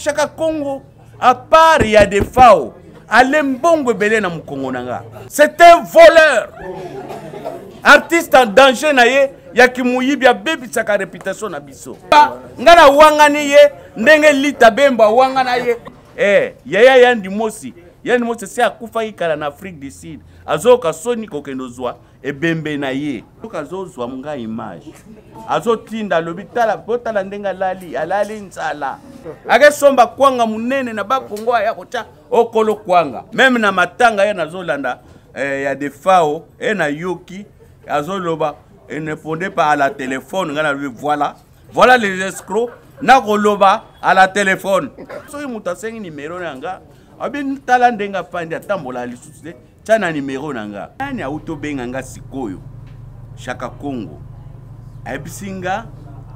Chaka Congo, à part il y a des FAO, Alembongo belé na Mukongo nanga. C'est un voleur. Artiste en danger na ye, ya kimuyibi ya bebi tsaka réputation na biso. Ngana wangani ye, ndenge lita bemba wangana ye. Yaya Yandi Mosi. Yandi Mosi c'est akufa ikala na Afrique du Sud. Azoka soni kokendo zwa ebembe na ye. Azo zwa mga image. Azo tinda lobitala botala ndenga lali alali nzala. Ake somba kwanga munene na bakongo ya kocha okolo kwanga. Même na matanga ya nazolanda ya de FAO na yoki azo loba ne répondait pas à la téléphone ngana voilà les escrocs na koloba à la téléphone. So muta sengi numéro nanga abin tala ndenga pandi atambola lisusu tana numéro nanga. Nani auto benganga sikoyo Chaka Congo. Abisinga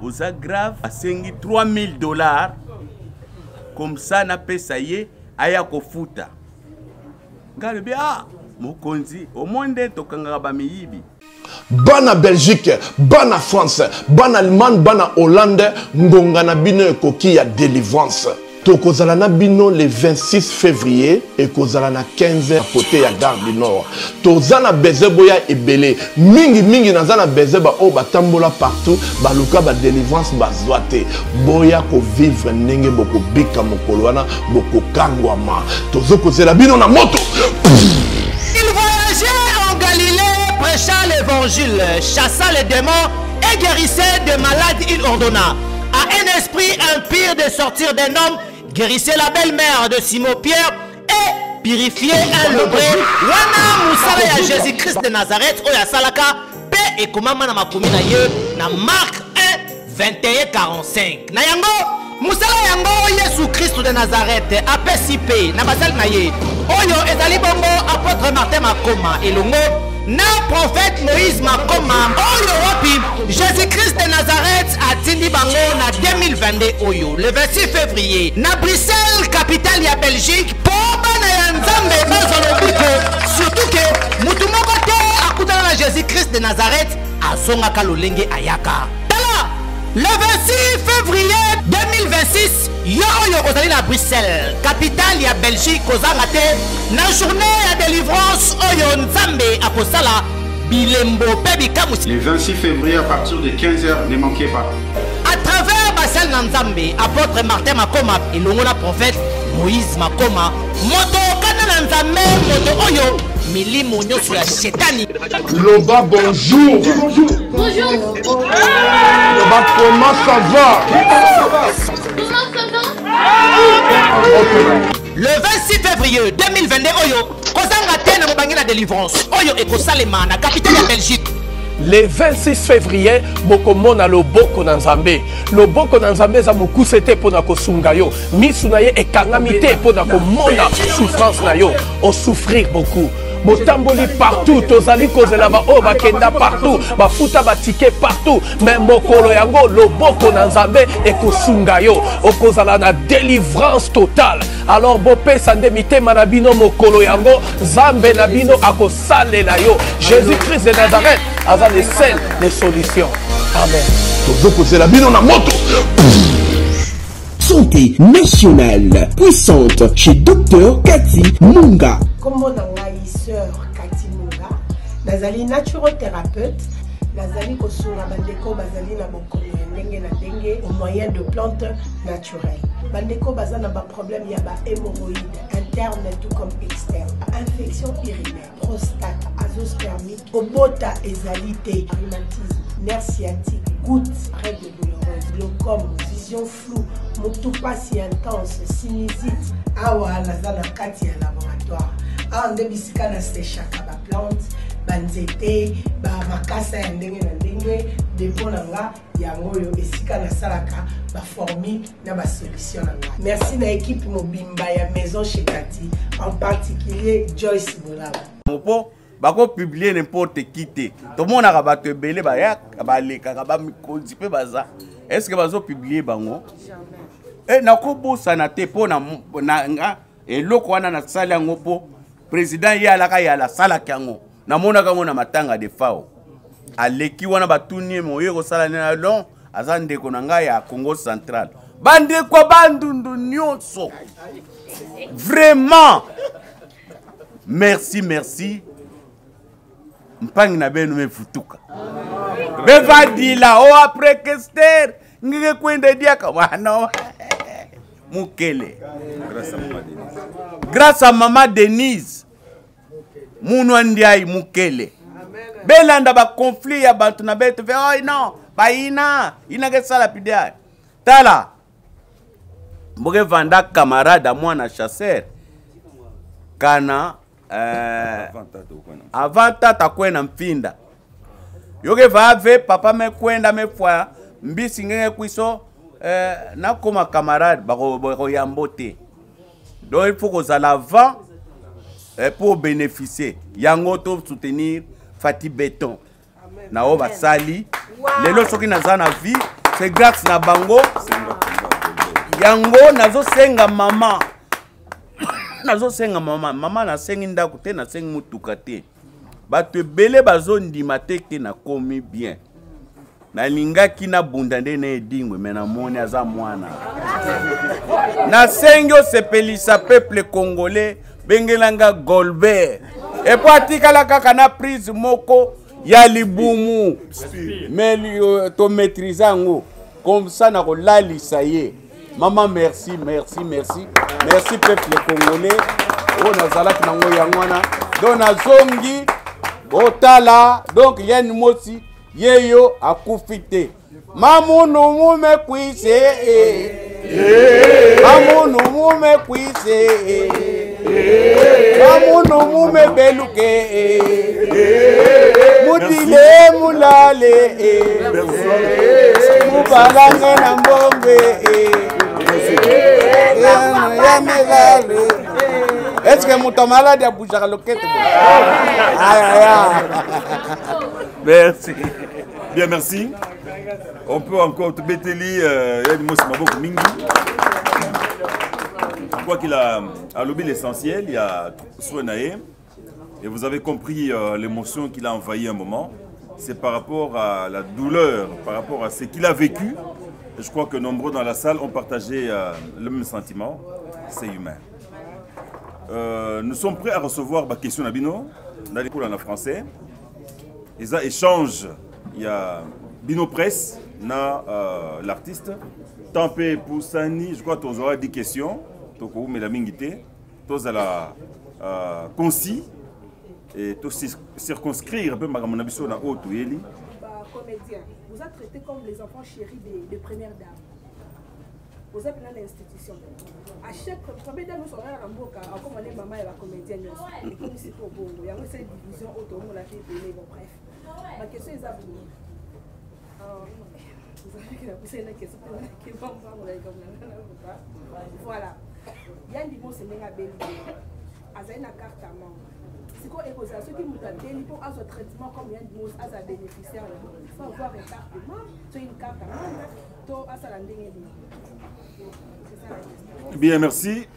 oza grave asengi $3000 comme ça na pesa ye aya kofuta. Ngale bi mokonzi au monde tokanga ba miyibi. Bana Belgique, bana France, bana Allemagne, bana Hollande, ngongana bino koki ya délivrance. Tokozala na bino le 26 février et kozala na 15h à côté ya Gare du Nord. Tozana bezeboya ebele, mingi nazana bezeba o batambola partout, baluka ba délivrance bazwate. Boya ko vivre ndenge boko bika mokolo wana boko kangwama. Tozokozela bino na moto. Il voyageait en Galilée, prêchant l'évangile, chassant les démons et guérissait des malades. Il ordonna à un esprit impur de sortir d'un homme, guérissait la belle-mère de Simon-Pierre et purifiait un lepreux. Wana musala ya Jésus-Christ de Nazareth, oya salaka, pe et comment na makumi na ye, na Marc 1, 21-45. Na yango, musala yango Yesu Christ de Nazareth, apesipe, na basal na ye. Oyo ezali bongo apôtre Martin Makoma elongo na prophète Moïse Makoma oyo wapi Jésus-Christ de Nazareth atindi bango na 2022 oyo le 26 février na Bruxelles capitale ya Belgique pour bana ya Nzambe bazolobiko surtout que mutu moko te akutana na Jésus-Christ de Nazareth asonga kalolenge ayaka. Le 26 février 2026, yo kozali na Bruxelles, capitale ya Belgique, kozanga te na journée ya délivrance oyo Nzambe akosala bilembo pe bikamusi. Le 26 février à partir de 15h, ne manquez pas. À travers Basel Nzambe, apôtre Martin Makoma et l'ongona prophète Moïse Makoma, moto kana Nzambe, moto oyo milimo nyoso ya shetani. Loba bonjour. Bonjour. Bonjour. Loba comment ça va? Le 26 février 2022 oyo kozanga te na mobangi na délivrance oyo ekosalema na capitale ya Belgique. Le 26 février, bokomona loboko na Nzambe. Loboko na Nzambe za mokuse te pona kosunga yo. Misu na ye ekangami te pona komona souffrance na yo. On souffrir beaucoup. Botamboli partout, tozali kozela ba o bakenda partout, bafuta batike partout, mais mokolo yango loboko na Nzambe ekosunga yo, okozala na délivrance totale. Alors bopé sande mitema na bino mokolo yango, Nzambe na bino akosalela yo. Jésus-Christ de Nazareth aza le seul les solutions. Amen. Tozokozela bino na moto. Santé nationale puissante chez Dr Cathy Munga. Comment sœur Cathy Munga, nazali naturothérapeute, nazali kosunga bandeko bazali na bokono ndenge na ndenge au moyen de plantes naturelles. Bandeko bazana ba problème ya ba hémorroïdes interne tout comme externe, infection urinaire, prostate, azoospermie, obota ezalité, rhumatisme, nerf sciatique, gouttes, règles douloureuses, glaucome, vision floue, moutoupasie intense, sinusite. Awa nazana kati ya laboratoire. Ah, nde bisika na sechaka ba plante, banzete, ba makasa ya ndenge na ndenge, depo na nga yango yo esika na salaka ba formi na ba solution na nga. Merci na équipe mobimba ya maison chez Cathy, en particulier Joyce Bolaba. Mopo bako publier n'importe qui te. Tout le monde a bato belé ba ya ba leka ba mikonzi pe baza. Est-ce que bazo publier bango? Jamais. Na ko bosa na te po na nga eloko wana na sala yango po président yalaka yala sala kango na mona kango na matanga de FAO aleki wana batuni moye ko sala na long azande ko nanga ya Congo central bande kwa bandundu nyonso. Vraiment. Merci, merci. Mpangi na benu me futuka. Beva dila o après Kester. Ngeke kwende diaka wana. Mukele. Grâce à Maman Denise. Munu ndiayi Mukele. Belanda ba conflit ya bantu na betu fe oh non ba ina ke sala pidea. Tala. Mboge vanda camarade mwana chasseur. Kana avant tata kwena mpinda. Yoge vave papa me kwenda me fwa mbisi ngenge kwiso na koma camarade bako yambote. Donc il faut qu'on aille avant pour bénéficier. Yango to soutenir Fati Béton. Na oba sali. Les lots qui na zana vie, c'est grâce na bango. Yango nazo senga mama. Nazo senga mama. Mama na sengi ndaku te na sengi mutuka te. Bato bele bazo ndima te ke na komi bien. Na linga kina bundande na edingwe mena moni aza mwana. Na sengo sepelisa peuple congolais bengelanga Golbert. Et puis atikala kaka na prise moko ya libumu. Mais to maîtriser ngo comme ça na ko lalisa ye. Maman merci, merci, merci. Merci peuple congolais. On a zalaki nango yangwana. Donc na zongi botala donc yen mosi yeyo akufite. Mamunu mume kwise. Mamunu mume kwise. Mamunu mume beluke. Mudile mulale. Mubalange na mbombe. Est-ce que mon malade a bougé à l'oquette? Merci. Bien, merci. On peut encore te bételi. Je crois qu'il a lobby l'essentiel. Il y a Souenaé. Et vous avez compris l'émotion qu'il a envahi un moment. C'est par rapport à la douleur, par rapport à ce qu'il a vécu. Et je crois que nombreux dans la salle ont partagé le même sentiment. C'est humain. Nous sommes prêts à recevoir ma question Nabino, dans les cours en français. Ils échangent. Il y a Bino Presse, l'artiste. Tampé pour Sani, je crois que tu auras 10 questions. Toko mais la mingité. Tu as concis et tu circonscrire un peu ma abisso na haute yeli. Comédien, vous êtes traité comme les enfants chéris des premières dames. Vous êtes dans l'institution. À chaque première dame, nous sommes à Ramboka, comme on est maman et la comédienne. Et comme c'est au bon, il y a cette division autour de la vie de bref. Ma question est à vous. Vous avez posé une question qui va me voilà. Il y a un niveau, c'est une belle idée. Il y a une carte à main. C'est quoi ceux qui nous donnent pour un traitement comme il y a un bénéficiaire. Il faut avoir une carte de main, une carte à main, tout à ça. Bien, merci.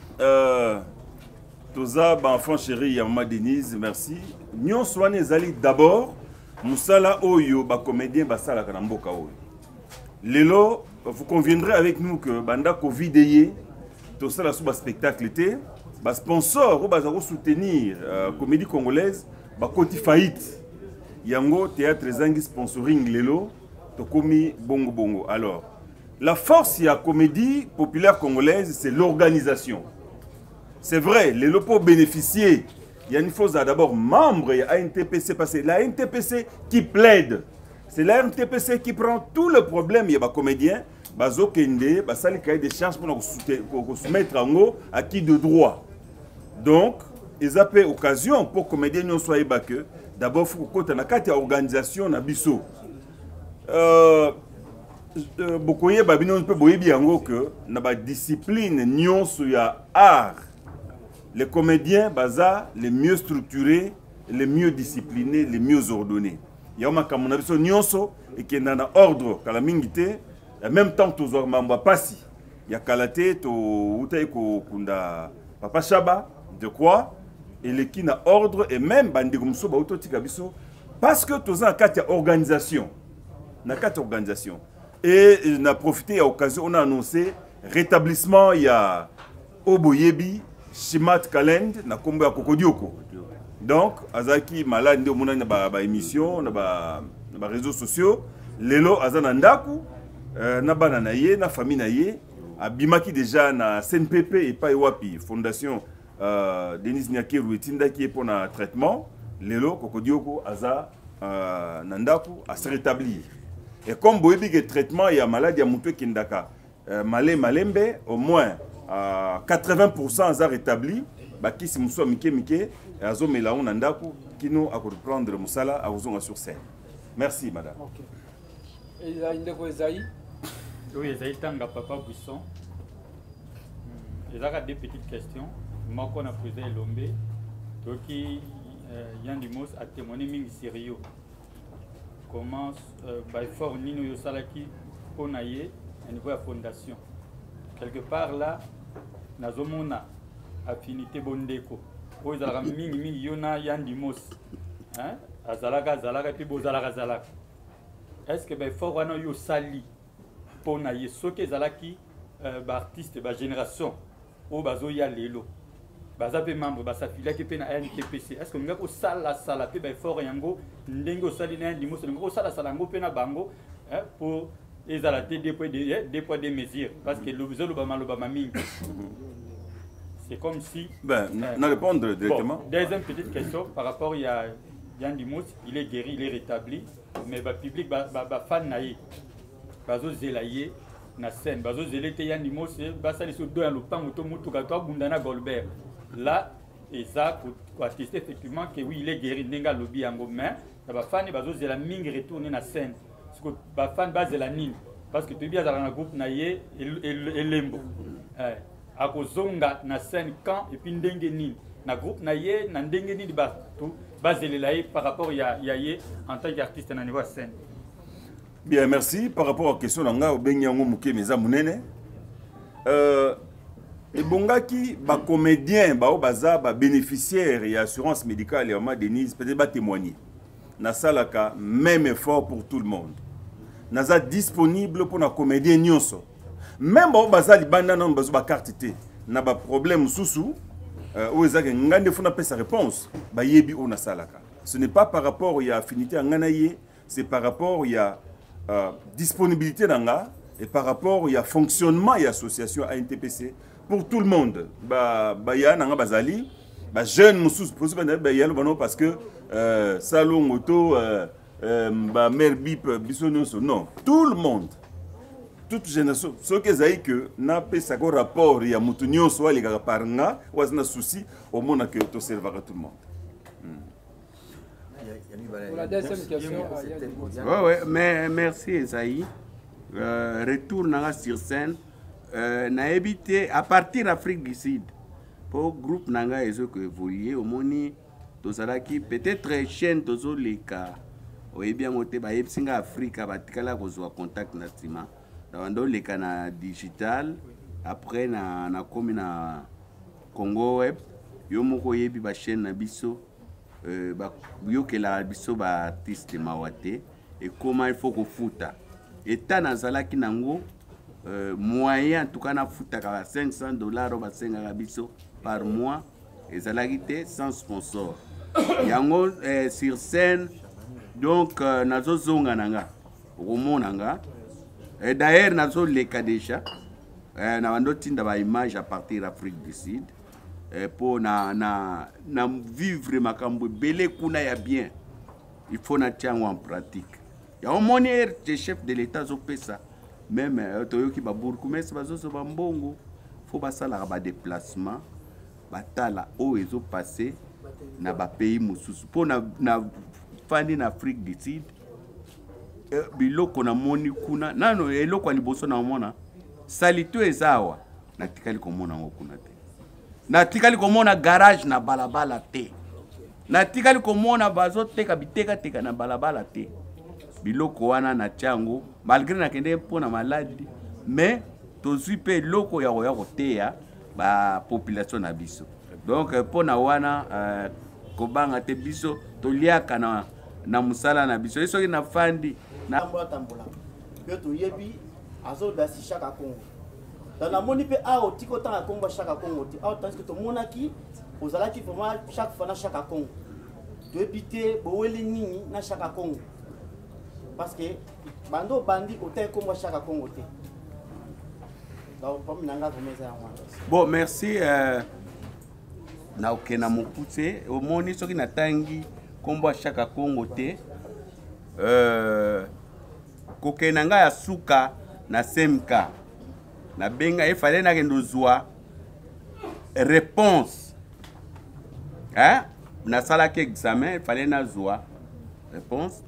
Toza, enfant chéri, Yama Denise, merci. Nyon soane zali d'abord, Moussala Oyo, comédien, Basala Kanamboka Oyo. Lelo, vous conviendrez avec nous que Banda Covid, tout ça, la spectacle était. Bah sponsor, bah soutenir comédie congolaise, bah côté faillite. Yango théâtre zangi sponsoring lelo, to komi bongo bongo. Alors, la force de la comédie populaire congolaise, c'est l'organisation. C'est vrai, lelo pour bénéficier, il y a une chose d'abord membre à NTPC parce que la NTPC qui plaide. C'est la NTPC qui prend tout le problème il y a des comédiens, bazo kende, basali cahier des charges pour soumettre à qui de droit. Donc, ils ont fait occasion pour que les comédiens ne soient pas que d'abord, il faut que la organisation na biso. Beaucoup de gens peuvent bien que la discipline n'y soit art. Les comédiens sont les mieux structurés, les mieux disciplinés, les mieux ordonnés. Il y a un biso nyonso et qui est dans l'ordre que la mingité, en même temps que tous les passi. Il y a Kalate, Kunda Papa Chaba. De quoi? Et les qui n'a ordre et même Bandigumso Bautotikabiso parce que tous en cas organisation. Na carte organisation. Et on a profité à l'occasion, on a annoncé rétablissement il y a Oboyebi Shimat Kalend na kombo ya Kokodioko. Donc azaki malade ndio mona na ba émission na ba réseaux sociaux lelo azana ndaku na bana na ye na famille na ye abimaki déjà na CNPP et pas wapi fondation Denis Nyakeru etindaki pour na traitement lelo Kokodioko aza na ndaku a se rétablir. Et comme boyebi que traitement il y a maladie ya mutu kindaka malembe au moins 80% aza rétabli bakisi muso mike azo melaon na ndaku kino a reprendre musala a ozonga sur scène. Merci madame. OK. Ezaï Oui, Ezaï Tanga Papa Buisson. Il y a deux petites questions. Moi qu'on a posé l'ombe toki Yann Dimos a témoigné mingi sérieux. Comment by fort nino yosalaki ponaye à niveau de la fondation. Quelque part là nazomona affinité bondeko po ezalaka mingi yona Yann Dimos hein azalaka pe bozalaka. Est-ce que ben fort wana yo sali ponaye soki ezalaki ba artiste ba génération o bazo ya lelo baza pe membre basafilaki pe na NTPC. Est-ce que ngako sala pe ben fort yango ndenge osali na Yann Dimos ngako sala ngo pe na bango hein pour ezala te des poids des mesures parce que le mingi. C'est comme si... Ben, on répondre directement. Bon, deuxième petite question, par rapport à Yann Dimos, il est guéri, il est rétabli, mais le public, fan naïe, bazo zelaye, na scène, bazo zelete Yann Dimos, basa les deux en l'opang, mutukato, bundana Golbert. Là, et ça, pour attester effectivement que oui, il est guéri, nenga lobby en mais la fan, bazo zela ming retourner na scène. Parce que fan base la nine, parce que tu es bien dans un groupe naïe et lembo. Akozonga na scène quand et puis ndenge nini na groupe na ye na ndenge nini ba tout bazelelaye par rapport ya ye en tant qu'artiste na niveau scène. Bien, merci par rapport à la question nanga obengi yango muke meza munene et bongaki ba comédien ba baza ba bénéficiaire et assurance médicale et Mama Denise peut-être ba témoigner na salaka même effort pour tout le monde naza disponible pour na comédien nyonso. Même si baza libanda na bazo ba carte té na ba problème sousou ou ezaka ngande funa pe sa réponse ba yebi ona salaka. Ce n'est pas par rapport à affinité nganaye, c'est par rapport à disponibilité nanga et par rapport à fonctionnement et association à NTPC pour tout le monde. Ba ya nanga bazali ba jeune mususu ba ya lo parce que salon auto ba mère bip bisonyoso non, tout le monde. Toute génération, ce que j'ai que n'a pas ce rapport, il y a mutunyo soit les gars par nga, ou un souci au monde que tout servira tout le monde. Pour la deuxième question, ouais, mais merci Esaïe. Retour sur scène, n'a évité à partir d'Afrique du Sud pour groupe nanga et ce que vous voyez au moni, tout ça qui peut-être chaîne tous les cas, oui bien au Téba Epsinga Afrique, à Batikala qu'on contact natima. Dans les canaux digital, après na comme na Congo web, yo moko yebi ba chaîne na biso, ba yo que la biso ba artiste mawate et comment il faut que futa. Et tana zala ki nango moyen en tout cas na futa ka $500 ba senga biso par mois et zala kité sans sponsor. Yango sur scène donc nazo zonga nanga, romo nanga. Et d'ailleurs, nous avons les cas déjà. Nous avons des images à partir d'Afrique du Sud. Pour vivre ma cambo, belé kuna ya bien. Il faut na tiens en pratique. Il y a un monier de chef de l'État qui fait ça. Même Toyoki Babourkou, mais c'est pas ça, c'est bon. Il faut pas ça la déplacement. Batala o ezo passé na ba pays mususu. Pour na fani en Afrique du Sud. Biloko na moni kuna nano eloko aliboso na mona salito ezawa natikali komona ngokuna te natikali komona garage na balabala te natikali komona bazo teka biteka na balabala te biloko wana na chango malgré na kende pona maladi mais tozui pe loko ya koteya ba population na biso donc pona wana kobanga te biso toliaka na musala na biso eso na fandi na tambola tambola yo to yebi azo dasi chaque Congo dans la moni pe a otiko tant à Congo chaque Congo ti a tandis que to monaki ozalaki vraiment chaque fois na chaque Congo to épité boweli nini na chaque Congo parce que bando bandi oté Congo chaque Congo ti donc comme nanga komeza ya mwana. Bon, merci na okena mokuse omoni soki natangi kombo chaque Congo te kokena nga ya suka na semka na benga efale na kendo zwa réponse na salaki examen efale na zwa réponse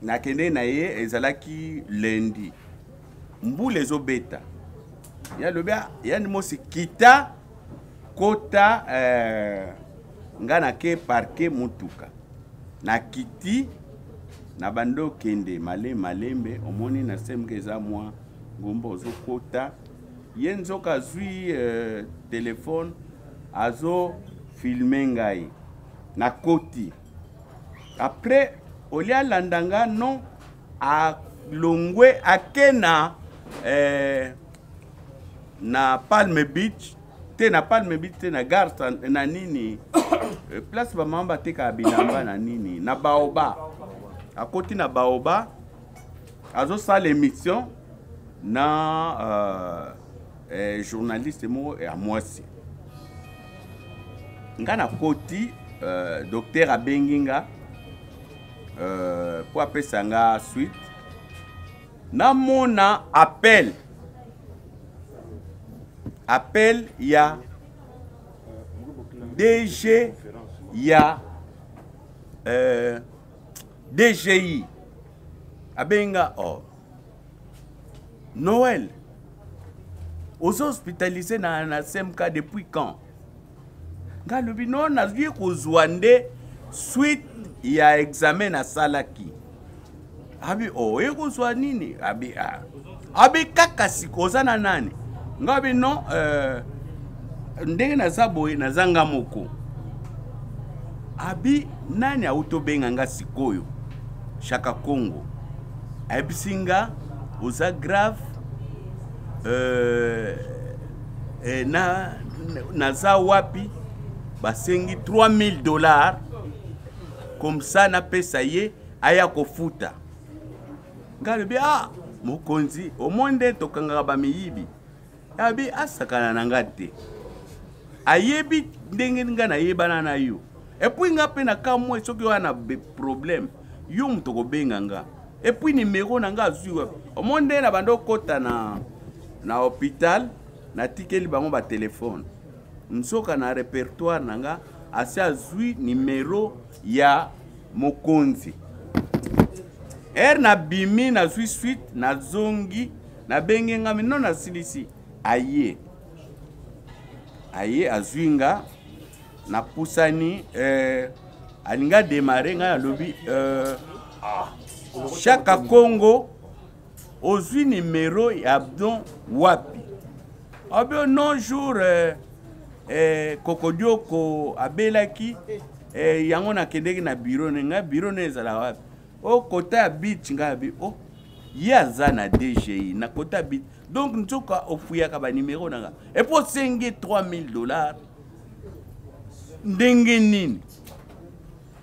na kende na ye ezalaki lundi mbule ezobeta ya lobia ya mosi kita kota nga na ke parke mutuka na kiti na bando kende malembe omoni na semke eza mwa ngombo zo kota yenzo kazui telefone azo filmer ngai na koti après olia landanga non a longwe akena na Palm Beach te na Palm Beach te na gare na nini place ba mamba te ka bilamba na nini na baoba à côté na baoba azo sa l'émission na journaliste mo à Mwasi nga na koti docteur abenginga pour apesa nga suite na mona appel ya DG ya DGI abenga Noël aux hospitalisés na SMK depuis quand nga lobi non nazwi kozwande suite ya examen na salaki abi ekozwa nini abi kaka sikoza na nani ngabi non ndenge naza boye nazanga moko abi nani autobenga nga sikoyo Chaka Congo abisinga oza grave naza wapi basengi $3000 comme ça na pesa ye aya kofuta ngalobi mokonzi omonde tokanga ba miyibi abi asakana nanga te ayebi ndenge nga na yebana na yo et puis nga pe na kamwe soki wana problème yo mutoko benga nga et puis numéro nanga azui omonde na bando kota na hôpital na tikeli bango ba téléphone nsoka na répertoire nanga asi azui numéro ya mokonzi na bimi na zui suite na zongi na bengenga mino na silisi aye azwinga na pusani alinga démarrer nga lobi Chaka Congo ozwi numéro ya Abdon wapi abio non jour Kokodioko abelaki yango na kendeki na bureau nga bureau nezala wapi kota beach nga bi ye aza na DGI na kota beach donc nzoka ofuyaka ba numéro nanga et pour sengi $3000 ndenge nini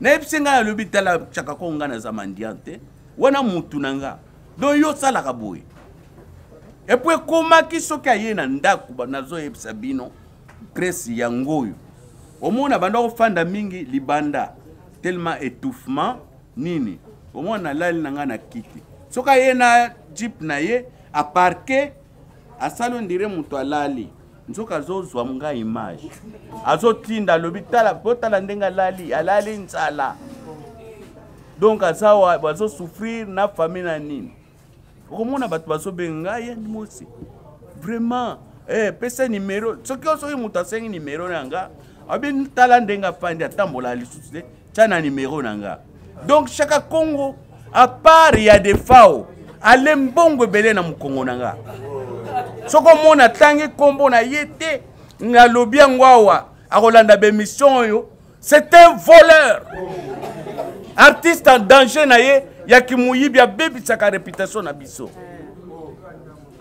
na episenga lobi tala Chaka Congo na zamandiante wana mutu nanga donc yo sala ka boye et puis koma ki soki aye na ndaku banazo epsa bino presse yangoyo omona banda ofanda mingi libanda tellement étouffement nini omona lali nanga na kiti soka ye na jeep na ye a parquer a salon dire mutu alali nzoka zozwa mga image azotinda lobi tala botala ndenga alali nzala donc azawa bazo souffrir na famille na nini okomona bato bazo benga ye mosi vraiment pesa numéro soki osoki mutu asengi numéro nanga abi tala ndenga fandi atambola lisusu te tana numéro nanga donc Chaka Congo à part ya des fao alembongo ebele na mukongo nanga soko mona tangi kombo na yete nga lobi yango awa akolanda be mission yo c'est un voleur artiste en danger na ye ya kimuyibi abebisaka réputation na biso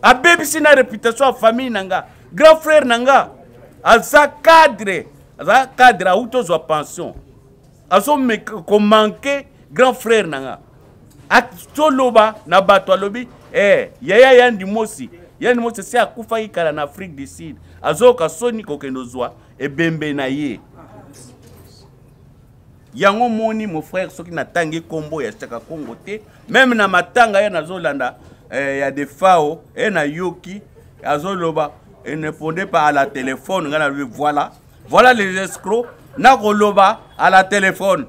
abebisi na réputation ya famille nanga grand frère nanga aza cadre auto zo pension azo me ko manquer grand frère nanga atoloba na bato alobi yaya yandi mosi se akufa ikala na Afrique du Sud azoka soni kokendo zwa ebembe na ye yango moni mon frère soki natangi kombo ya chaka Congo te même na matanga ya nazolanda ya des fao na yoki azoloba et ne répondez pas à la téléphone voilà les escrocs na koloba à la téléphone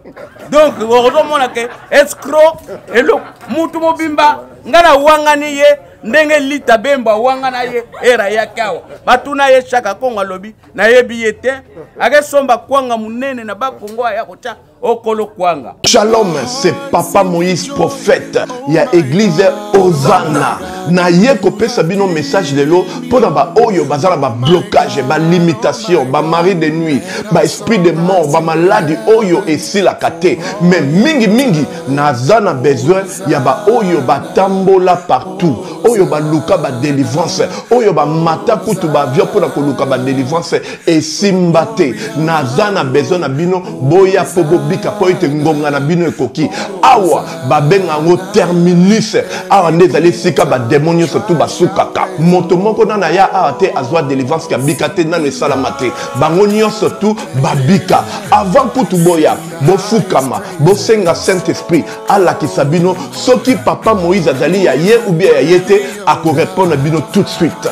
donc heureusement que escroc et le mutu mobimba ngana wangani ye ndenge lita bemba wangana ye era ya kawa batuna ye chaka Congo lobi na yebi yete ake somba kwanga munene na bakongo ya kocha okolo kwanga. Shalom, c'est Papa Moïse prophète. Il y a église Hosanna. Na ye kopé sabino message de l'eau pour ba oyo bazala ba blocage, ba limitation, ba mari de nuit, ba esprit de mort, ba maladie oyo et si la kate. Mais mingi nazana besoin ya ba oyo ba tambola partout. Oyo ba luka ba délivrance, oyo ba mata kutu ba vio pour ko luka ba délivrance et simbate. Nazana besoin na bino boya pobo bika po ite ngonga na bino ekoki awa babenga ngo terminus awa ndezali sika ba démonio surtout basukaka moto moko na ya awa te azwa délivrance ka bika te nano esala te bango nyonso surtout babika avant kutu boya bofukama bosenga Saint Esprit ala kisabino soki Papa Moïse azali ya ye ou bien ya yete ako répondre bino tout de suite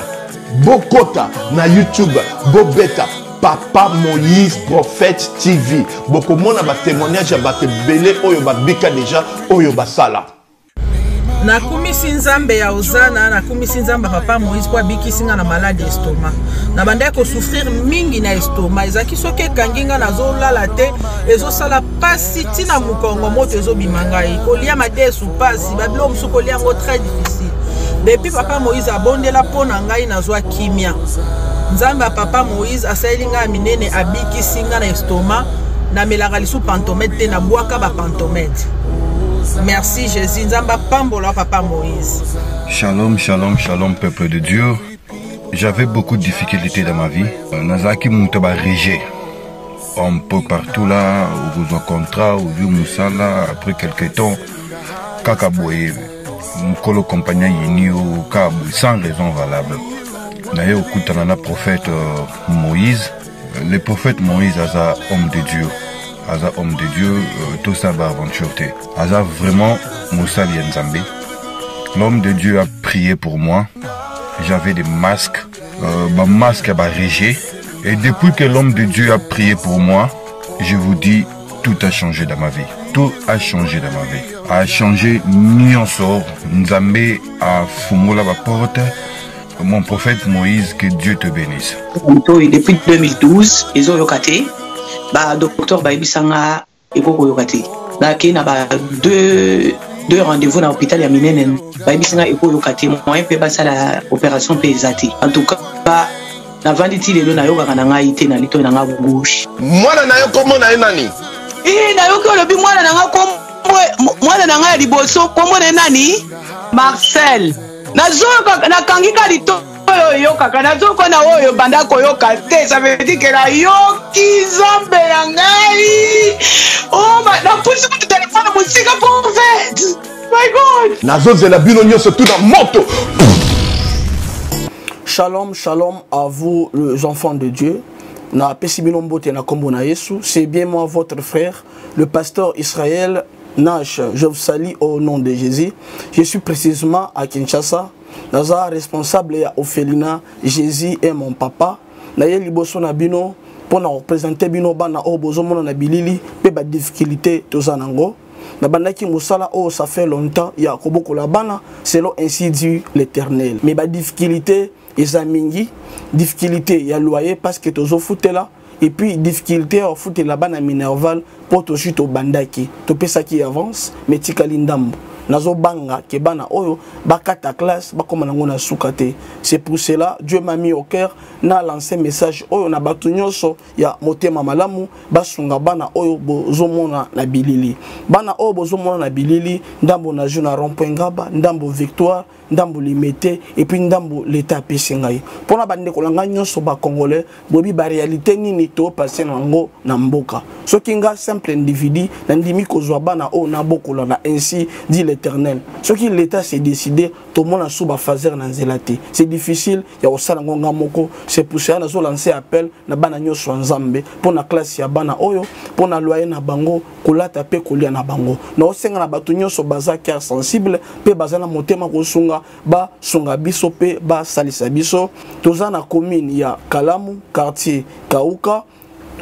bokota na YouTube bobeta Papa Moïse prophète TV. Beaucoup monde a ba témoignage à batte belé oyo ba bika déjà oyo ba sala. Na kumisi nzambe ya Hosanna na kumisi nzamba Papa Moïse kwa biki singa na malade estomac. Na banda ko souffrir mingi na estomac. Ezaki soke kanginga na zo lala te ezo sala pasi tina mukongo moto ezo bimangai. Kolia mate sou pasi babilo musu kolia ngo très difficile. Depuis Papa Moïse abondela pona ngai na zo kimia. Nzamba Papa Moïse asalinga minene abiki singa na estomac na melaka lisu pantomètre na boaka ba pantomètre. Merci Jésus, Nzamba pambola Papa Moïse. Shalom, shalom, shalom peuple de Dieu. J'avais beaucoup de difficultés dans ma vie. Nazaki Moutaba Régé. Un peu partout là, au besoin contrat, au vieux Moussala, après quelques temps, Kakaboye, Mkolo compagnon Yinio, Kabou, sans raison valable. D'ailleurs, au Koutanana prophète Moïse, le prophète Moïse est un homme de Dieu. Aza homme de Dieu, tout ça va aventure. Aza vraiment Moussa Lienzambe. L'homme de Dieu a prié pour moi. J'avais des masques, ma masque a régé. Et depuis que l'homme de Dieu a prié pour moi, je vous dis, tout a changé dans ma vie. Tout a changé dans ma vie. A changé Nyonsor, Nzambe a fumé la porte. Mon prophète Moïse, que Dieu te bénisse. Depuis 2012, ils ont locaté. Bah, docteur Baibisanga et Koko Yokati. Là, il y a deux rendez-vous dans l'hôpital à Minenen. Baibisanga et Koko Yokati. Moi, je peux passer à l'opération PSAT. En tout cas, la vendite de l'eau n'a pas été dans l'ito dans gauche. Moi, je comment nani? Eh, moi, je liboso comment nani? Marcel. Na kangika lito. Yoka nazoka na oyo banda koyoka te, ça veut dire que la yoki zambe na ngai oh na pusi ku téléphone musika prophète my god nazoze la bino nyonso tout dans moto. Shalom shalom à vous les enfants de Dieu. Na pesi bino mbote na kombo na Yesu, c'est bien moi votre frère le pasteur Israël Nash. Je vous salue au nom de Jésus. Je suis précisément à Kinshasa. Naza responsable ya Ophelina, Jésus est mon papa. Na ye liboso na bino pour na représenter bino bana o bozo mona na bilili pe ba difficulté tozanango. Na bandaki musala o ça fait longtemps ya koboko la bana selon ainsi dit l'Éternel. Mais ba difficulté ezamingi, difficulté ya loyer parce que tozo foutela et puis difficulté au foot la bana minerval pour to chute au bandaki. To pesa qui avance mais tikali ndambo. nazo banga ke bana oyo bakata classe bakoma nango na sukate. C'est pour cela Dieu m'a mis au cœur na lancé message oyo na batu nyonso ya motema malamu basunga bana oyo bozomona na bilili. Bana oyo bozomona na bilili ndambo na juna rond-point Ngaba, ndambo Victoire, ndambo Limité et puis ndambo l'état pesingai. Pona bande kolanga nyonso ba congolais bobi ba réalité nini to passer nango na mboka. Soki nga simple individu na ndimi kozwa bana oyo na bokola na ainsi dit l'Éternel. Soki l'état s'est décidé to mona suba fazer na nzelati. C'est difficile ya osala ngonga moko. C'est pour ça na zo lancer appel na bana nyonso nzambe pona classe ya bana oyo pona loyer na bango kolata pe kolia na bango. Na osenga na batu nyonso baza cœur sensible pe baza na motema kosunga ba sunga biso pe ba salisa biso. Toza na commune ya Kalamu quartier Kauka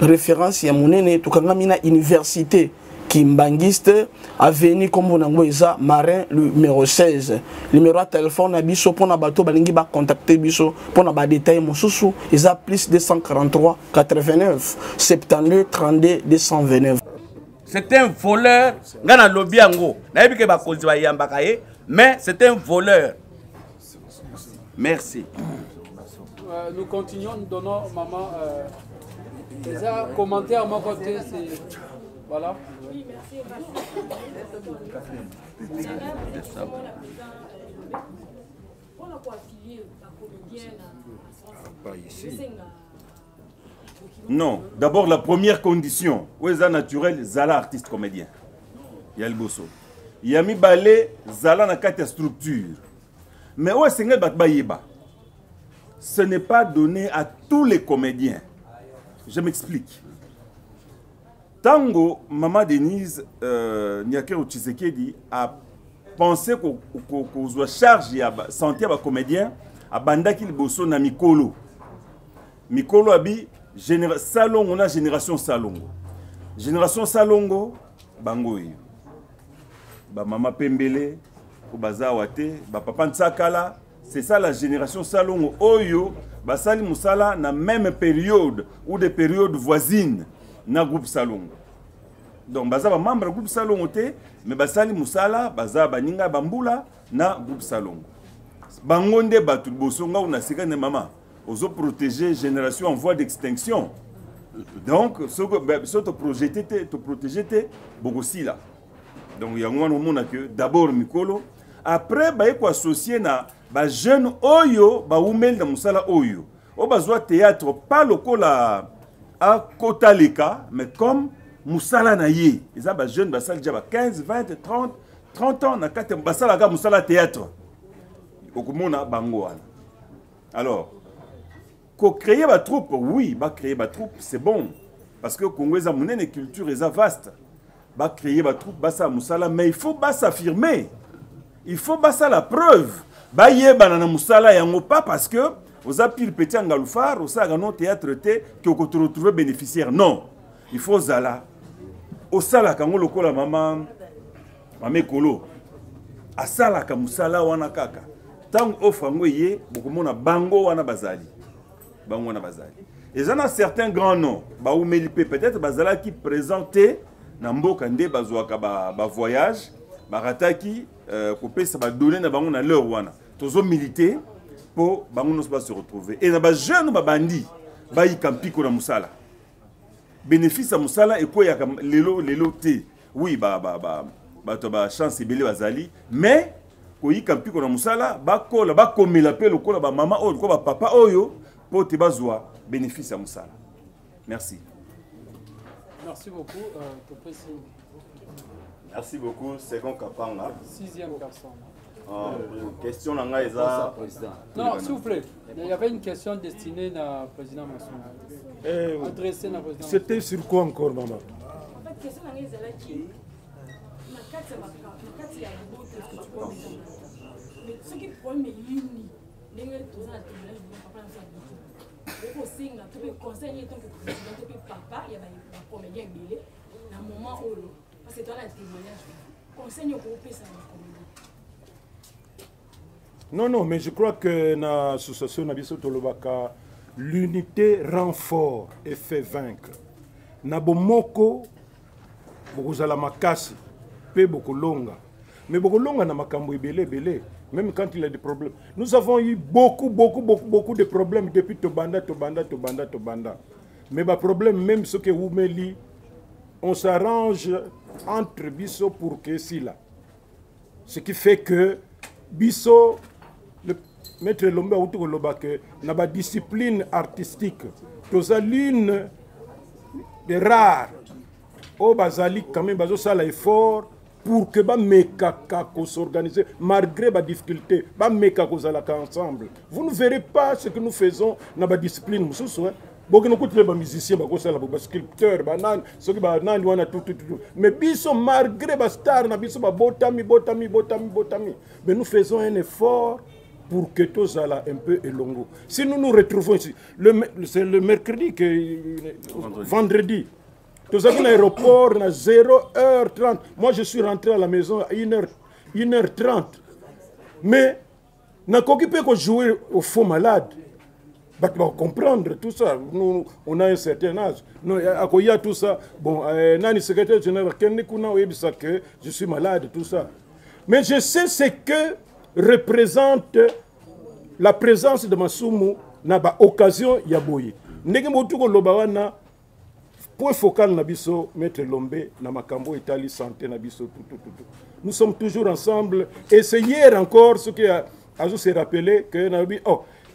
référence ya monene tokanga na université Kimbangiste avenue comme nango eza Marin numéro 16. Numéro de téléphone na biso pona bato balingi ba contacter biso pona ba détail mosusu eza plus 243 89 72 32 229. C'est un voleur. Ngana lobi yango. Na yebi ke ba konzi ba yambaka ye, mais c'est un voleur. Merci. Nous continuons, nous donnons maman des commentaires à mon côté, c'est voilà. Oui, merci. Non, d'abord la première condition, Oueza naturel, Zala artiste comédien. Yalboso. Yami balé, Zala na kati structure. Mais où est-ce que ce n'est pas donné à tous les comédiens. Je m'explique. Tango, Maman Denise Nyakero Tshisekedi a pensé qu'on soit chargé à santé à comédien à Bandaki Liboso na Mikolo. Mikolo abi salon, on a génération Salongo. Génération Salongo, Bangoyo. Ba Mama Pembele, Bazawate, ba Papa Ntsakala, c'est ça la génération Salongo. Oyo, Basali Moussala, na même période ou des périodes voisines, na groupe Salongo. Donc, Baza ba membre groupe Salongo te, mais Basali Moussala, Baza Baninga Bambula, na groupe Salongo. Bangonde Batou Bosonga ou na Sika ne Mama, oso protéger génération en voie d'extinction. Donc, ce que te protéger, Bogosi là. Donc, il y a un que d'abord Mikolo, après, il faut associer na jeune Oyo, Oumel de Moussala Oyo. On besoin théâtre, pas le cola à Kotaleka, mais comme Moussala Naye. Ils ont jeune Bassal Djaba 15, 20, 30 ans, na kate Bassala ga Moussala théâtre. Okumona Bangoana. Alors, créer ma troupe, oui, créer ma troupe, c'est bon. Parce que Congo est une culture vaste. Créer ma troupe, Bassa Moussala, mais il faut s'affirmer. Il faut Bassa la preuve. Baye banana Moussala yango pas parce que vous avez pile petit en galoufar, vous avez un théâtre que vous retrouvez bénéficiaire. Non. Il faut Zala. Au Sala Kango loko la maman, Mamé Kolo. A Sala Kamoussala wana kaka. Tant offre ngo yé, beaucoup mona bango wana bazali. Bango wana bazali. Et j'en ai certains grands noms. Baou Melipe peut-être bazala qui présentait Nambo Kande bazouaka ba voyage, barataki, coupé ça va donner na bango na leur wana. Tozo militer pour bango ne pas se retrouver. Et na ba jeune ba bandi, ba yikampi ko na musala. Bénéfice à musala et quoi ya lelo té. Oui ba chance ebele bazali, mais ko yikampi ko na musala ba kola ba komela pe lokola ba mama oyo ko ba papa oyo pour te bazwa bénéfice à musala. Merci. Merci beaucoup. Merci beaucoup, Second Kapanga. Sixième personne. Question Nangaïza. Non, s'il vous plaît. Il y avait une question destinée au président Masson. Adressée au président. C'était sur quoi encore, maman? En fait, question Nangaïza là qui mais ce qui prend mes lignes, les gens tous à témoignage de papa dans sa vie. Au signe, tout le conseil tant que président, tout le papa, il y a un comédien belé. Dans un moment où parce que toi là témoignage, conseil au groupe ça va Non, mais je crois que dans l'association Nabiso Tolobaka, l'unité rend fort et fait vaincre. Nabomoko, beaucoup à la makasi, pe beaucoup longa. Mais bokolonga na makambo belé, même quand il a des problèmes. Nous avons eu beaucoup de problèmes depuis Tobanda. Mais le problème, même ce que vous me dites, on s'arrange entre Bisso pour que si là. Ce qui fait que Bisso, le maître Lomba Outoloba, que n'a pas discipline artistique. C'est l'une des rares. Au Basali, quand même, Bazo ça l'effort pour que ba mekaka qu'on s'organise malgré les difficultés, ba mekaka qu'on ensemble. Vous ne verrez pas ce que nous faisons dans la discipline. Beaucoup de musiciens, des sculpteurs, ceux qui tout. Mais biso malgré les stars, botami. Mais nous faisons un effort pour que tout ça un peu élongo. Si nous nous retrouvons ici, c'est le mercredi, vendredi. Tous à l'aéroport, à 0h30. Moi, je suis rentré à la maison à 1h30. Mais, on a occupé de jouer au faux malade. On va comprendre tout ça. Nous, on a un certain âge. Nous, il y a tout ça. Bon, le secrétaire général, je suis malade, tout ça. Mais je sais ce que représente la présence de Masumu dans l'occasion de Yaboye. Point focal nabiso maître Lombe na makambo Italie santé nabiso tout. Nous sommes toujours ensemble et c'est hier encore ce que Azo s'est rappelé que nabi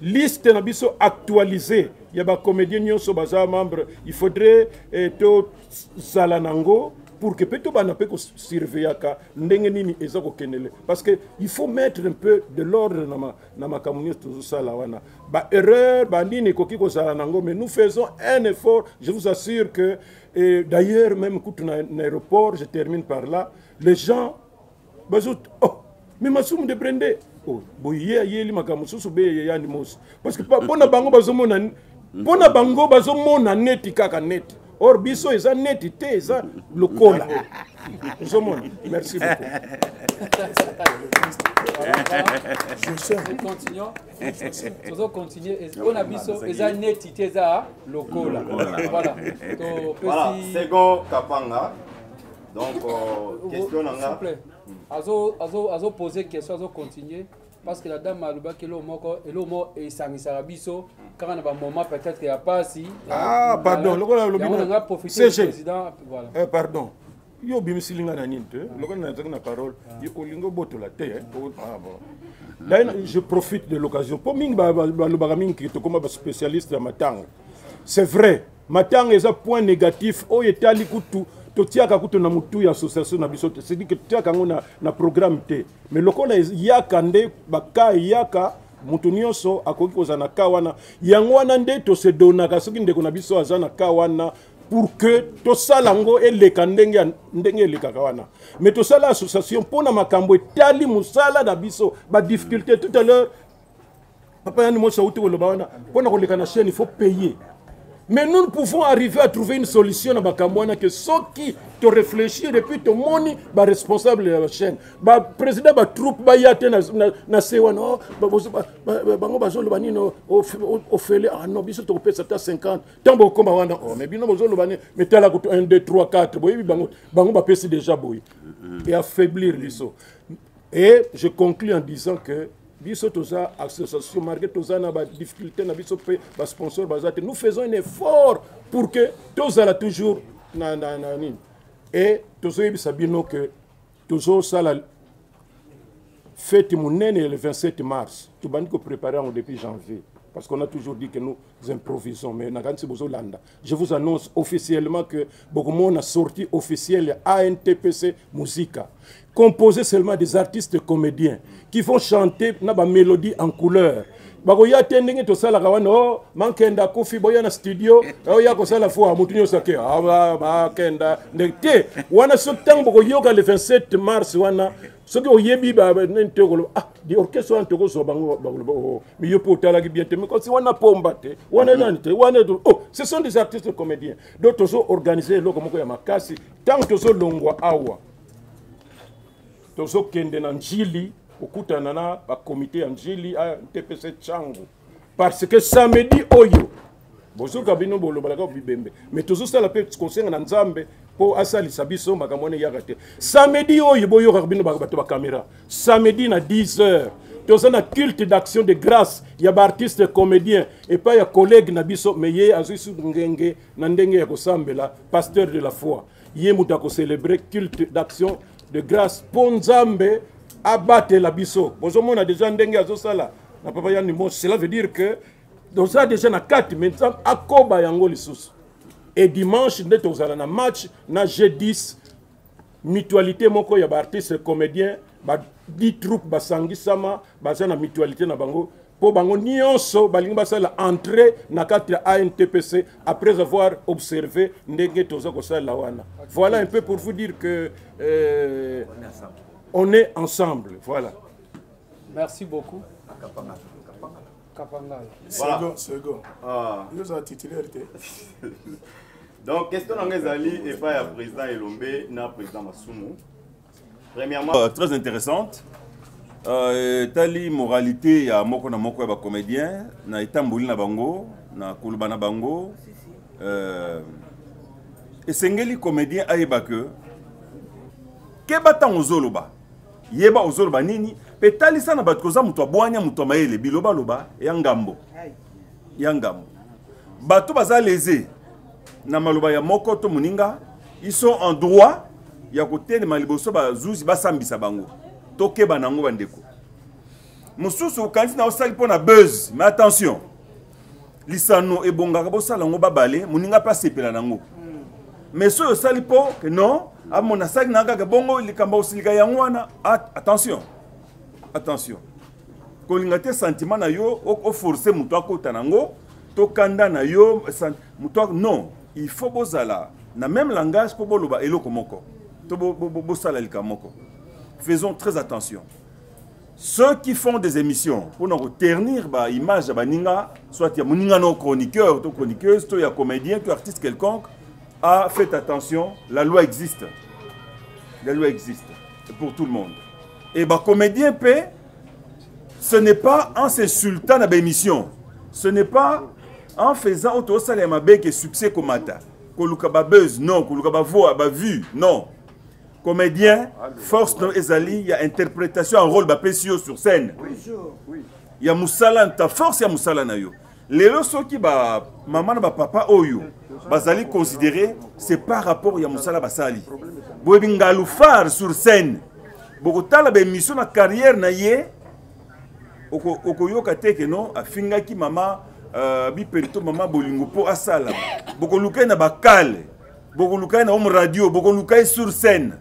liste nabiso actualisée. Il y a des comédiens nyonso baza membre, il faudrait to zalanango pour que peut-être on peut surveiller ka ndenge nini ezako kenele parce que il faut mettre un peu de l'ordre na makambo tout ça là wana. Ba erreur ba nini koki ko zalanango mais nous faisons un effort, je vous assure que d'ailleurs même quand on a un aéroport, je termine par là, les gens bazout mais Masumu de Brende boye yeli makambo susu be yani mos parce que pona bango bazomona pona bango bazomona neti kaka neti. Or, biso eza neti te eza lokola. Merci beaucoup. Nous continuons. On a biso eza neti te eza lokola. Voilà. Voilà. Second Kapanga. Donc, question nanga. S'il vous plaît. Azo poser question, azo continuer. Parce que la dame a dit que le mot est sangisabiso quand on a un moment peut-être qu'il n'y a pas si. Ah, pardon. On a profité du président. Voilà. Pardon. Yo bimisilinga na ninte. Loko na na parole. Yo olingo boto la te. Là, je profite de l'occasion. Pour ming ba bagaming qui est comme spécialiste en matang. C'est vrai. Matang est un point négatif. O yetali kutu. Totiaka kutu na mutu ya association na bisote c'est dit que tiaka ngona na programme te mais lokola yaka nde baka yaka mutu nyonso akoki kozana kawana yango wana nde to se donaka soki ndeko na biso azana kawana pour que to salango eleka ndenge eleka kawana mais to sala association pona makambo etali musala na biso ba difficulté tout à l'heure papa yani mo sauti ko lobawana pona koleka na chaîne il faut payer. Mais nous pouvons arriver à trouver une solution dans Bakamwana que ceux qui te réfléchissent et puis te montrent les responsables de la chaîne. Le président de la troupe va y aller dans Sewa, non, bango bazolo bani no ofele ah non biso to pesa ta 50 tambo komba wana oh mais bino bazolo bani metala ko 1 2 3 4 boyi bango ba pesa déjà boyi et affaiblir biso. Et je conclus en disant que biso toza association marqué toza na ba difficulté na biso pe ba sponsor bazate nous faisons un effort pour que toza la toujours na nini et tozo yebisa bino que tozo sala fête munene le 27 mars tout bandi ko préparer depuis janvier parce qu'on a toujours dit que nous improvisons mais na kansi bozo landa je vous annonce officiellement que Bokomon a sorti officiel ANTPC Musica composé seulement des artistes comédiens qui vont chanter na ba mélodie en couleur. Bagoya tendenge to sala kawana oh mankenda kofi boya na studio oh ya ko sala fo amutunyo sake ba kenda ndete wana soktango bogoyoka le 27 mars wana soki oyebi ba ntoko ah di orchestre wana toko so bango oh mais yo potala ki bien te mais quand si wana pomba te wana nani te wana oh ce sont des artistes comédiens d'autres sont organisés loko moko ya makasi tant to so longwa awa tozo kende na njili okutana na ba comité ya njili a TPC Changu parce que samedi oyo bozoka bino bolobalaka bibembe mais tozosala mpe kosenga na nzambe mpo asalisa biso makambo wana eyaka te samedi oyo boyokaka bino bato bacaméra samedi na 10h toza na culte d'action de grâce ya baartiste comédien epai ya collègue na biso mais ye azwi su ngenge na ndenge ya kosambela pasteur de la foi ye moto akocélébre culte d'action de grâce mpo nzambe abatela biso bozomona déjà ndenge azosala na papa yani mo cela veut dire que toza déjà na 4 mais nzambe akoba yango lisusu et dimanche nde tozala na match na G10 mutualité moko ya baartiste comédien ba 10 troupes basangisama baza na mutualité na bango po bango nyonso balingi basala entrée na kati ya ANTPC après avoir observé ndenge toza kosala wana. Voilà un peu pour vous dire que on est ensemble. Voilà. Merci beaucoup. Voilà. Second. Nous avons titulaire. Donc, question d'Angezali et pas le président Elombe, na président Masumu. Premièrement, très intéressante. Tali moralité ya moko na moko ya ba comédien na itambuli na bango na kuluba na bango esengeli comédien ayeba ke bata ozoloba yeba ozoloba nini pe tali sana bato koza muto abwanya muto mayele biloba loba ya ngambo bato baza lésé na maloba ya moko to muninga ils sont en droit ya kote de maliboso bazuzi basambisa bango tokeba nango bandeko mususu kanti na osali pona buzz mais attention lisano ebongaka bosala ngo babale muninga pa sepela nango mais so osali po que non amona sali nanga ka bongo likamba osilika yango wana attention kolinga te sentiment na yo o forcer muto akota nango to kanda na yo muto non il faut bozala na même langage po boloba eloko moko to bosala likamoko. Faisons très attention. Ceux qui font des émissions pour nous ternir l'image de Ninga, soit il y a Moninga non chroniqueur, ou chroniqueuse, soit il y a comédien, ou artiste quelconque, faites attention, la loi existe. La loi existe pour tout le monde. Et comédien paix, ce n'est pas en s'insultant dans l'émission, ce n'est pas en faisant auto salama que succès comme ça. Koluka ba buzz, non, koluka ba voix, ba vue, non. Comédien, force no ezali, il y a interprétation, un rôle précieux sur scène. Il y a Moussala, ta force, il y a Moussala na yo. Les leçons qui ba maman ba papa oyo, bazali considérer c'est par rapport à Moussala basali. Boebi ngalufar sur scène. Bokotala ba émission na carrière na ye. Okoyoka te que non, afinga ki mama bi perito mama bolingo po asala. Bokoluka na bakale. Bokoluka na home radio, bokoluka sur scène.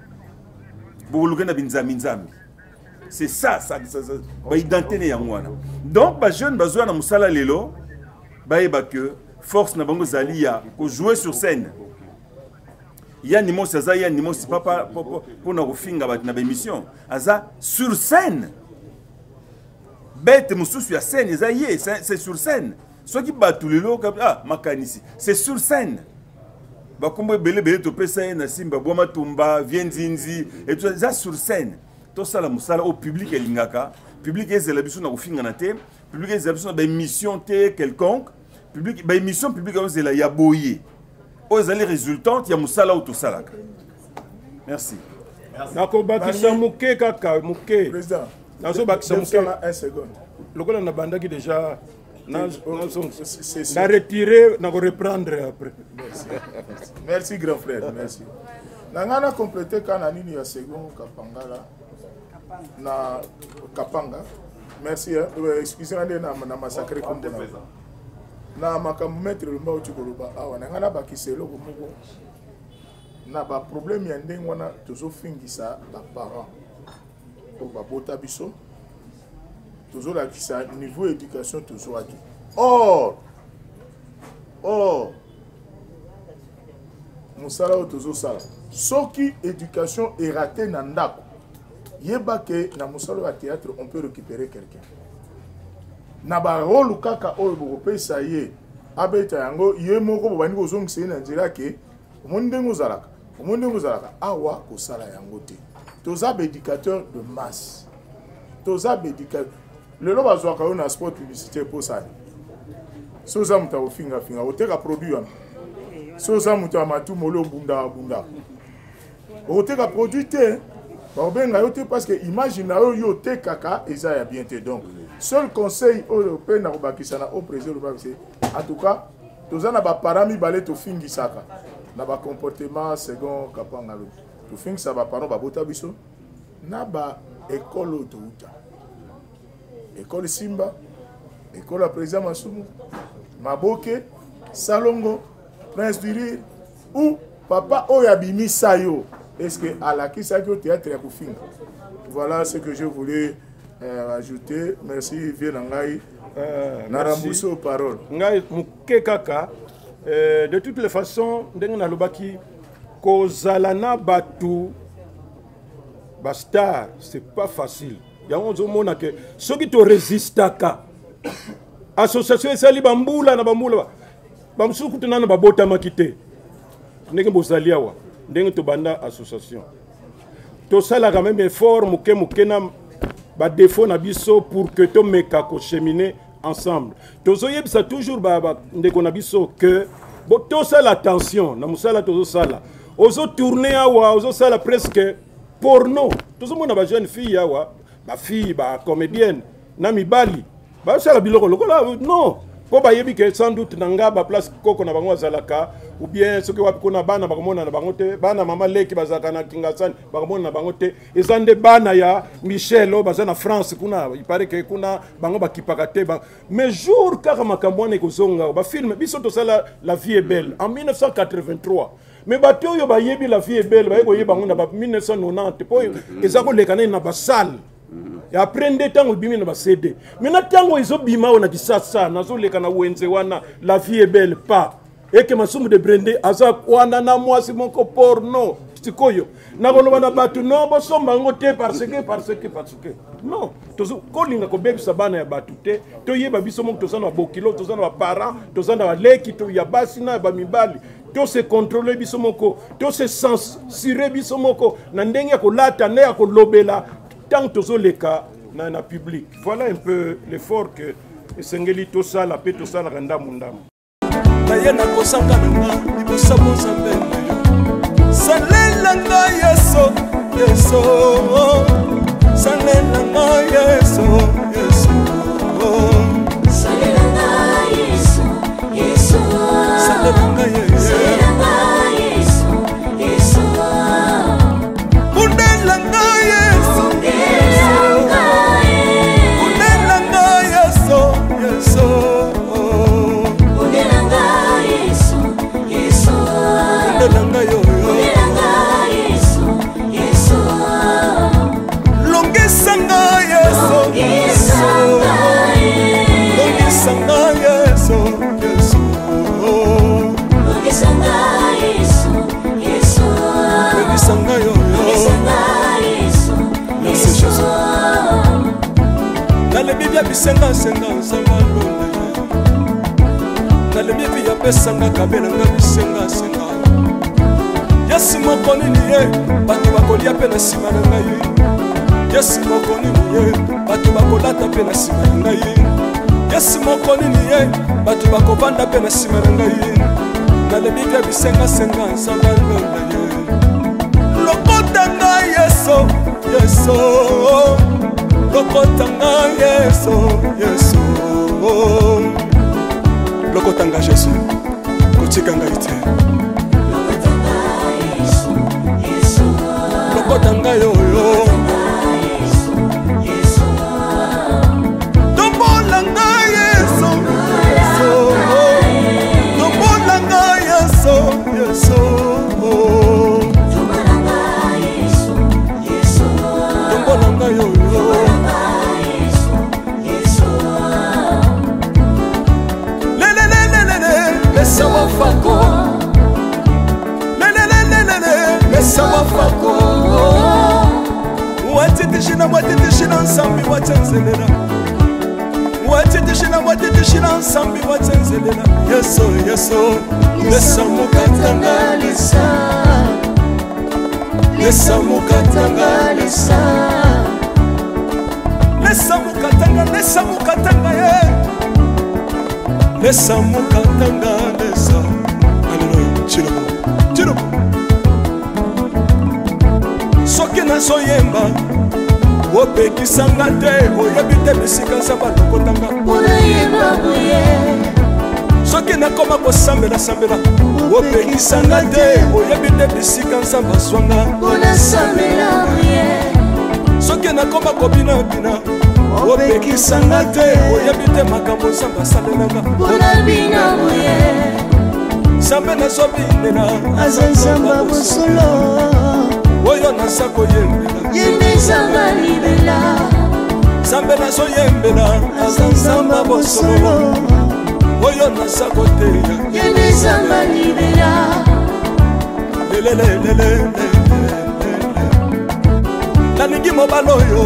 C'est ça, identité yangwana. Donc, les jeunes besoin de musala lelo, que force na bango zalia ko jouer sur scène. Il y a nimo ça, il y a nimo c'est pas pour na kofinga na émission. Aza sur scène. Bête mususu ya scène, c'est sur scène. Ceux qui battent lelo makanisi, c'est sur scène. Bakombo belé to pesa na simba boma tumba vienzinzi et tout ça sur scène to sala musala au public elingaka public ezela biso na kofinga na te public ezela biso na émission te quelconque public ba émission public ezela ya boye o ezali résultante ya musala au to salaka. Merci. Nako bakisa muke kaka muke président nazo bakisa muke na 1 seconde lokola na bandaki déjà na retirer, na reprendre après. Merci grand frère, merci. Nangana compléter kana nini ya second Kapanga na Kapanga. Merci, excusez-moi na massacrer comme de na makambo mettre le mot tukoloba awa nangana bakiselo komoko na ba problème ya ndenge wana tozo fingisa ba parents pour ba bota biso. Toujours là qui ça niveau éducation toujours aquí. Or musala toujours ça. Soki éducation est ratée na ndako. Yeba ke na musala ya théâtre on peut récupérer quelqu'un. Na ba rôle kaka oyo boko ça yé. Abeta yango yé moko bobani ko zongisa na nzela ke omondengo zalaka. Omondengo zalaka awa ko sala yango te. Toza éducateur de masse. Toza éducateur le lot bazwaka na sport publicité pour ça. soza muta ofinga finga oteka produit wana soza muta matu molo bunda bunda oteka produit te babenga yo te parce que imagine yo te kaka eza ya bien te. Donc seul conseil européen na kobakisa na au président en tout cas tozana ba parami balé to fingi saka na ba comportement second kapanga lo to fingi sa ba parents ba bota biso na ba école to uta école Simba école à président Masumu Maboke Salongo Prince du Rire ou papa oyabimi sayo. Est-ce que à la qui ça au théâtre ya kofinga. Voilà ce que je voulais ajouter. Merci Vienangai. Narambuso parole. Ngai muke kaka de toutes les façons ndenge na lobaki kozalana batu bastar c'est pas facile. Yango zomona ke soki to resistaka association esali bambula na bambula bamsuku tunana babota makite ndenge bozali awa ndenge to banda association to sala quand même effort muke na ba défaut na biso pour que to meka ko cheminer ensemble tozoyebisa toujours ba ndeko na biso que bo to sala attention na musala tozo sala ozo tourner awa ozo sala presque porno tozomona ba jeune fille awa ba fille ba comédienne na mibali ba sala biloko lokola non ko ba yebi que sans doute nanga ba place koko na bango azalaka ou bien ce que wapi kona bana bakomona na bango te bana mama leki bazaka na kingasani bakomona na bango te ezande bana ya Michel o bazana France kuna il paraît que kuna bango bakipaka te mais jour kaka makambo ne kozonga ba film biso to sala La Vie est belle en 1983 mais bato yo ba yebi La Vie est belle ba yebo yeba ngona ba 1990 po ezako lekana na ba salle. Et après des temps, il va céder. Mais maintenant, ils ont bima on a dit ça, nazo le kana wenze wana, La Vie est belle pas. Et que ma somme de brandé, azak wana na moi c'est mon porno. Tikoyo. Na kono bana batu no bo somba ngote parce que. Non. Tozo kolinga ko bebi sabana ya batu te. To yeba biso mo to zana bokilo, to zana ba parents, to zana ba leki to ya basi na ba mibali. To se contrôler biso moko, to se censurer biso moko. Na ndenge ko lata ne ya ko lobela. Tant que les cas dans le public. Voilà un peu l'effort que Sengeli Tosa, la paix Tosa, la Renda Mundam. Nayena kosanga nanga libosa mozambe salela nga yeso yeso salela nga yeso yeso salela nga yeso yeso salela nga yeso yeso kundela nga yeso kundela nga yeso yeso bisenga senga sanga na le bibi ya pesanga kabela nga bisenga senga yesi mokoni ni ye bato bakolia pe na sima na ngai yesi mokoni ni ye bato bakolata pe na sima na ngai yesi mokoni ni ye bato bakovanda pe na sima na ngai na le bibi ya bisenga senga sanga londa ye lokota ngai yeso yeso Lokotanga yeso yeso Lokotanga Jésus kotikanga ite Lokotanga yo yo Dombolanga yeso yeso Dombolanga yeso yeso Dombolanga yo yo Sawa fako le sawa fako watiti shina nsambi watenzelela watiti shina nsambi watenzelela yeso yeso lesa mukatanga lesa mukatanga lesa mukatanga ye lesa mokatanga lesa aleluya chilobo soki nazoyemba opekisanga te oyebi te bisika nzambe alokotanga soki nakoma kosambela opekisanga te oyebi te bisika nzambe azwanga soki nakoma kobinabina opekisanga te oyebi te makambo nzambe asalelanga nzambe nazobinela aza nzambe bosolo oyo naza koyembela yende nzambe libela nzambe nazoyembela aza nzambe bosolo oyo naza koteya yende nzambe libela lelelelelele nalingi mobala oyo